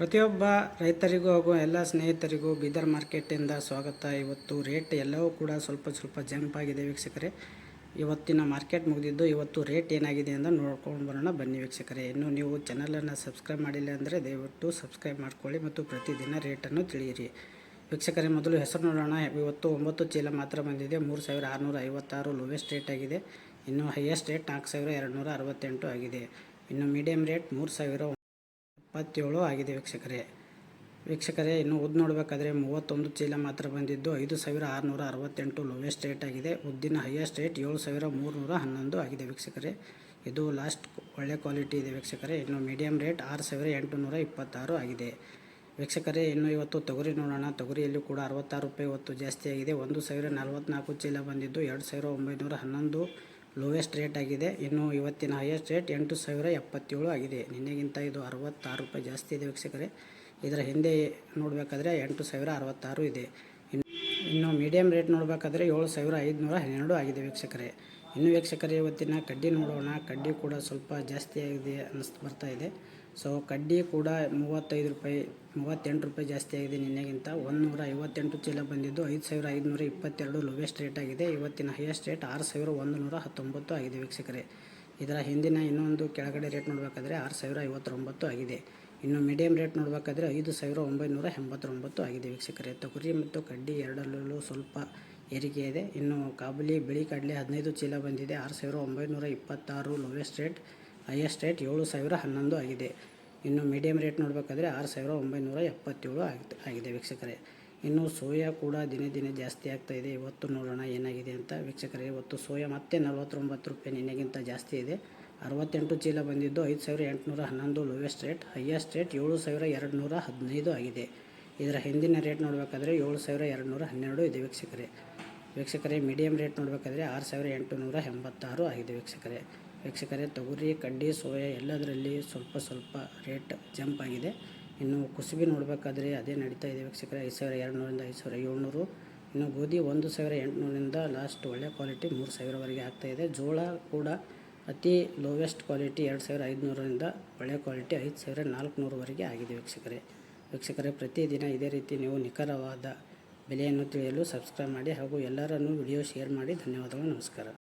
ಪ್ರತಿಯೊಬ್ಬ ರೈತರಿಗೂ ಹಾಗೂ ಎಲ್ಲ ಸ್ನೇಹಿತರಿಗೂ ಬೀದರ್ ಮಾರ್ಕೆಟಿಂದ ಸ್ವಾಗತ. ಇವತ್ತು ರೇಟ್ ಎಲ್ಲವೂ ಕೂಡ ಸ್ವಲ್ಪ ಜಂಪ್ ಆಗಿದೆ ವೀಕ್ಷಕರೇ. ಇವತ್ತಿನ ಮಾರ್ಕೆಟ್ ಮುಗಿದಿದ್ದು ಇವತ್ತು ರೇಟ್ ಏನಾಗಿದೆ ಅಂತ ನೋಡ್ಕೊಂಡು ಬರೋಣ ಬನ್ನಿ ವೀಕ್ಷಕರೇ. ಇನ್ನು ನೀವು ಚಾನಲನ್ನು ಸಬ್ಸ್ಕ್ರೈಬ್ ಮಾಡಿಲ್ಲ ಅಂದರೆ ದಯವಿಟ್ಟು ಸಬ್ಸ್ಕ್ರೈಬ್ ಮಾಡ್ಕೊಳ್ಳಿ ಮತ್ತು ಪ್ರತಿದಿನ ರೇಟನ್ನು ತಿಳಿಯಿರಿ ವೀಕ್ಷಕರೇ. ಮೊದಲು ಹೆಸರು ನೋಡೋಣ. ಇವತ್ತು 9 ಚೀಲ ಮಾತ್ರ ಬಂದಿದೆ. 3656 ಲೋವೆಸ್ಟ್ ರೇಟ್ ಆಗಿದೆ. ಇನ್ನು ಹೈಯೆಸ್ಟ್ ರೇಟ್ 4268 ಆಗಿದೆ. ಇನ್ನು ಮೀಡಿಯಮ್ ರೇಟ್ 3077 ಆಗಿದೆ ವೀಕ್ಷಕರೇ. ಇನ್ನು ಉದ್ದು ನೋಡಬೇಕಾದ್ರೆ 31 ಚೀಲ ಮಾತ್ರ ಬಂದಿದ್ದು 5668 ಲೋವೆಸ್ಟ್ ರೇಟ್ ಆಗಿದೆ. ಉದ್ದಿನ ಹೈಯೆಸ್ಟ್ ರೇಟ್ 7311 ಆಗಿದೆ ವೀಕ್ಷಕರೇ. ಇದು ಲಾಸ್ಟ್ ಒಳ್ಳೆ ಕ್ವಾಲಿಟಿ ಇದೆ ವೀಕ್ಷಕರೇ. ಇನ್ನು ಮೀಡಿಯಮ್ ರೇಟ್ 6826 ಆಗಿದೆ ವೀಕ್ಷಕರೇ. ಇನ್ನು ಇವತ್ತು ತೊಗರಿ ನೋಡೋಣ. ತೊಗರಿಯಲ್ಲಿ ಕೂಡ 66 ರೂಪಾಯಿ ಇವತ್ತು ಜಾಸ್ತಿ ಆಗಿದೆ. 1044 ಚೀಲ ಬಂದಿದ್ದು 2911 ಲೋವೆಸ್ಟ್ ರೇಟ್ ಆಗಿದೆ. ಇನ್ನು ಇವತ್ತಿನ ಹೈಯೆಸ್ಟ್ ರೇಟ್ 8077 ಆಗಿದೆ. ನಿನ್ನೆಗಿಂತ ಇದು 66 ರೂಪಾಯಿ ಜಾಸ್ತಿ ಇದೆ ವೀಕ್ಷಕರೇ. ಇದರ ಹಿಂದೆ ನೋಡಬೇಕಾದ್ರೆ 8066 ಇದೆ. ಇನ್ನು ಮೀಡಿಯಮ್ ರೇಟ್ ನೋಡಬೇಕಾದ್ರೆ 7512 ಆಗಿದೆ ವೀಕ್ಷಕರೇ. ಇನ್ನು ವೀಕ್ಷಕರೇ ಇವತ್ತಿನ ಕಡ್ಡಿ ನೋಡೋಣ. ಕಡ್ಡಿ ಕೂಡ ಸ್ವಲ್ಪ ಜಾಸ್ತಿ ಆಗಿದೆ ಬರ್ತಾ ಇದೆ. ಸೊ ಕಡ್ಡಿ ಕೂಡ 38 ರೂಪಾಯಿ ಜಾಸ್ತಿ ಆಗಿದೆ ನಿನ್ನೆಗಿಂತ. 158 ಚೀಲ ಬಂದಿದ್ದು 5522 ಲೋವೆಸ್ಟ್ ರೇಟ್ ಆಗಿದೆ. ಇವತ್ತಿನ ಹೈಯೆಸ್ಟ್ ರೇಟ್ 6119 ಆಗಿದೆ ವೀಕ್ಷಕರೇ. ಇದರ ಹಿಂದಿನ ಇನ್ನೊಂದು ಕೆಳಗಡೆ ರೇಟ್ ನೋಡಬೇಕಾದ್ರೆ 6059 ಆಗಿದೆ. ಇನ್ನು ಮೀಡಿಯಮ್ ರೇಟ್ ನೋಡಬೇಕಾದ್ರೆ 5989 ಆಗಿದೆ ವೀಕ್ಷಕರೇ. ತೊಗರಿ ಮತ್ತು ಕಡ್ಡಿ ಎರಡರಲ್ಲೂ ಸ್ವಲ್ಪ ಏರಿಕೆ ಇದೆ. ಇನ್ನು ಕಾಬುಲಿ ಬಿಳಿ ಕಡಲೆ 15 ಚೀಲ ಬಂದಿದೆ 6926 ಲೋವೆಸ್ಟ್ ರೇಟ್. ಹೈಯೆಸ್ಟ್ ರೇಟ್ 7011 ಆಗಿದೆ. ಇನ್ನು ಮೀಡಿಯಮ್ ರೇಟ್ ನೋಡಬೇಕಾದ್ರೆ 6977 ಆಗಿದೆ ವೀಕ್ಷಕರೇ. ಇನ್ನು ಸೋಯಾ ಕೂಡ ದಿನೇ ಜಾಸ್ತಿ ಆಗ್ತಾಯಿದೆ. ಇವತ್ತು ನೋಡೋಣ ಏನಾಗಿದೆ ಅಂತ ವೀಕ್ಷಕರೇ. ಇವತ್ತು ಸೋಯಾ ಮತ್ತೆ 49 ರೂಪಾಯಿ ನಿನ್ನೆಗಿಂತ ಜಾಸ್ತಿ ಇದೆ. 68 ಚೀಲ ಬಂದಿದ್ದು 5811 ಲೋವೆಸ್ಟ್ ರೇಟ್. ಹೈಯೆಸ್ಟ್ ರೇಟ್ 7215 ಆಗಿದೆ. ಇದರ ಹಿಂದಿನ ರೇಟ್ ನೋಡಬೇಕಾದ್ರೆ 7212 ಇದೆ ವೀಕ್ಷಕರೇ. ಮೀಡಿಯಮ್ ರೇಟ್ ನೋಡಬೇಕಾದ್ರೆ 6886 ಆಗಿದೆ ವೀಕ್ಷಕರೇ. ತೊಗರಿ ಕಡ್ಡಿ ಸೋಯಾ ಎಲ್ಲದರಲ್ಲಿ ಸ್ವಲ್ಪ ರೇಟ್ ಜಂಪ್ ಆಗಿದೆ. ಇನ್ನು ಕುಸುಬಿ ನೋಡಬೇಕಾದ್ರೆ ಅದೇ ನಡೀತಾ ಇದೆ ವೀಕ್ಷಕರೇ. 5200ರಿಂದ 5700. ಇನ್ನು ಗೋಧಿ 1800ರಿಂದ ಲಾಸ್ಟ್ ಒಳ್ಳೆ ಕ್ವಾಲಿಟಿ 3000ವರೆಗೆ ಆಗ್ತಾಯಿದೆ. ಜೋಳ ಕೂಡ ಅತಿ ಲೋವೆಸ್ಟ್ ಕ್ವಾಲಿಟಿ 2500ರಿಂದ ಒಳ್ಳೆ ಕ್ವಾಲಿಟಿ 5400ವರೆಗೆ ಆಗಿದೆ ವೀಕ್ಷಕರೇ. ಪ್ರತಿದಿನ ಇದೇ ರೀತಿ ನೀವು ನಿಖರವಾದ ಬೆಲೆಯನ್ನು ತಿಳಿಯಲು ಸಬ್ಸ್ಕ್ರೈಬ್ ಮಾಡಿ ಹಾಗೂ ಎಲ್ಲರನ್ನೂ ವಿಡಿಯೋ ಶೇರ್ ಮಾಡಿ. ಧನ್ಯವಾದಗಳು, ನಮಸ್ಕಾರ.